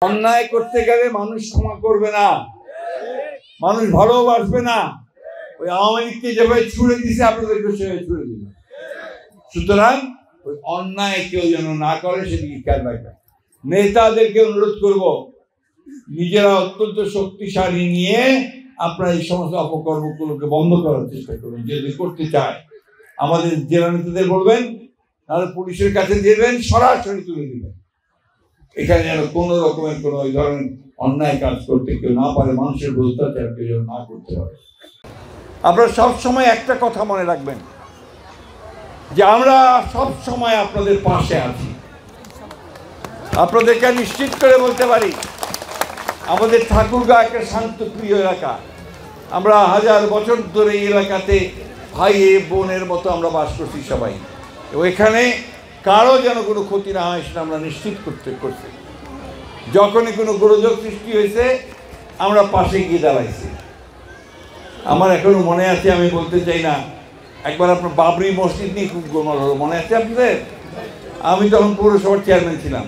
অন্যায় করতে গেলে মানুষ ক্ষমা করবে না, মানুষ ভালোবাসবে না। ওই আওয়ামী লীগকে যেভাবে ছুড়ে দিছে আপনাদেরকে সেভাবে ছুড়ে দিবে। সুতরাং ওই অন্যায় কেউ যেন না করে সেদিকে খেয়াল রাখবে। নেতাদেরকে অনুরোধ করব, নিজেরা অত্যন্ত শক্তিশালী নিয়ে আপনারা এই সমস্ত অপকর্মগুলোকে বন্ধ করার চেষ্টা করবেন। যদি করতে চায় আমাদের জেলা নেতাদের বলবেন, তাহলে পুলিশের কাছে দিবেন, সরাসরি তুলে দিবেন। এখানে যেন কোনো রকমের কোনো ওই ধরনের অন্যায় কাজ করতে কেউ না পারে, মানুষের অত্যাচার কেউ না করতে পারে। আপনারা সবসময় একটা কথা মনে রাখবেন যে আমরা সব সময় আপনাদের পাশে আছি। আপনাদেরকে নিশ্চিত করে বলতে পারি, আমাদের ঠাকুরগাঁ একটা শান্তপ্রিয় এলাকা। আমরা হাজার বছর ধরে এই এলাকাতে ভাই বোনের মতো আমরা বাস করছি সবাই। এখানে কারো যেন কোনো ক্ষতি না হয় সেটা আমরা নিশ্চিত করছি। যখনই কোনো গোলযোগ সৃষ্টি হয়েছে আমরা পাশে গিয়ে দাঁড়াইছি। আমার এখনো মনে আছে, আমি বলতে চাই না, একবার আপনার বাবরি মসজিদ নিয়ে খুব গোলমাল হলো, মনে আছে আপনাদের? আমি তখন পৌরসভার চেয়ারম্যান ছিলাম।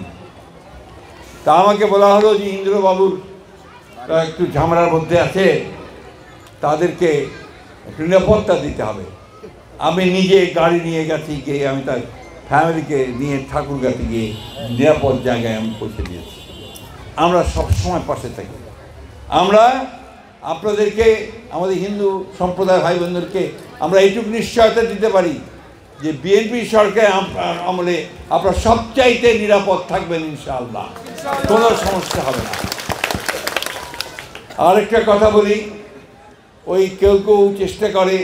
তা আমাকে বলা হলো যে ইন্দ্রবাবুর একটু ঝামেলার মধ্যে আছে, তাদেরকে একটু নিরাপত্তা দিতে হবে। আমি নিজে গাড়ি নিয়ে গেছি, গিয়ে আমি তার ফ্যামিলিকে নিয়ে ঠাকুরগাঁতে গিয়ে নিরাপদ জায়গায় আমি পৌঁছে দিয়েছি। আমরা সবসময় পাশে থাকি। আমরা আপনাদেরকে, আমাদের হিন্দু সম্প্রদায় ভাই বোনদেরকে আমরা এইটুকু নিশ্চয়তা দিতে পারি যে বিএনপি সরকার আমলে আপনারা সবচাইতে নিরাপদ থাকবেন ইনশাআল্লাহ, কোনো সমস্যা হবে না। আরেকটা কথা বলি, ওই কেউ কেউ চেষ্টা করে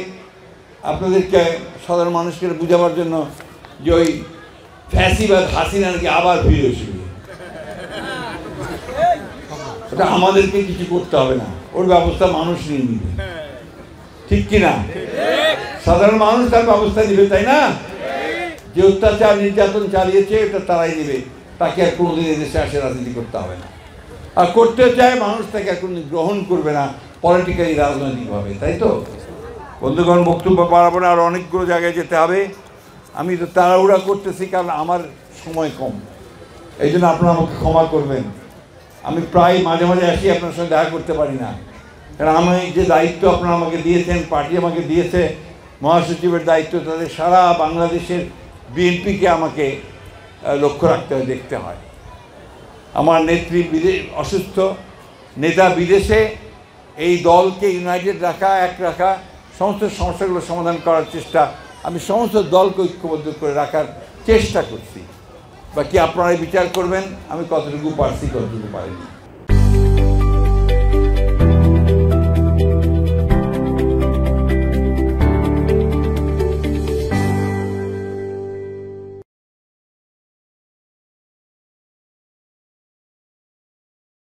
আপনাদেরকে সাধারণ মানুষকে বোঝাবার জন্য যে ওই ফ্যাসিবাদ হাসিনাকে আবার ফিরে আসবে। ওটা আমাদেরকে কিছু করতে হবে না, ওর ব্যবস্থা মানুষ নিয়ে নিবে, ঠিক কিনা? সাধারণ মানুষ তার ব্যবস্থা নিবে, তাই না? যে অত্যাচার নির্যাতন চালিয়েছে এটা তারাই নেবে, তাকে আর কোনোদিন এদেশে আসে রাজনীতি করতে হবে না। আর করতে চায় মানুষ তাকে এখন গ্রহণ করবে না পলিটিক্যালি, রাজনৈতিকভাবে, তাই তো? বন্ধুগণ, বক্তব্য বাড়াবো না, আর অনেকগুলো জায়গায় যেতে হবে। আমি তো তাড়াহুড়া করতেছি কারণ আমার সময় কম, এই জন্য আপনারা আমাকে ক্ষমা করবেন। আমি প্রায় মাঝে মাঝে আসি, আপনার সঙ্গে দেখা করতে পারি না, কারণ আমি যে দায়িত্ব আপনারা আমাকে দিয়েছেন, পার্টি আমাকে দিয়েছে, মহাসচিবের দায়িত্ব, তাদের সারা বাংলাদেশের বিএনপিকে আমাকে লক্ষ্য রাখতে হয়, দেখতে হয়। আমার নেত্রী অসুস্থ, নেতা বিদেশে, এই দলকে ইউনাইটেড রাখা, এক রাখা, সমস্ত সমস্যাগুলো সমাধান করার চেষ্টা, আমি সমস্ত দলকে ঐক্যবদ্ধ করে রাখার চেষ্টা করছি। বাকি আপনারাই বিচার করবেন আমি কতটুকু পারছি, কতটুকু পারিনি।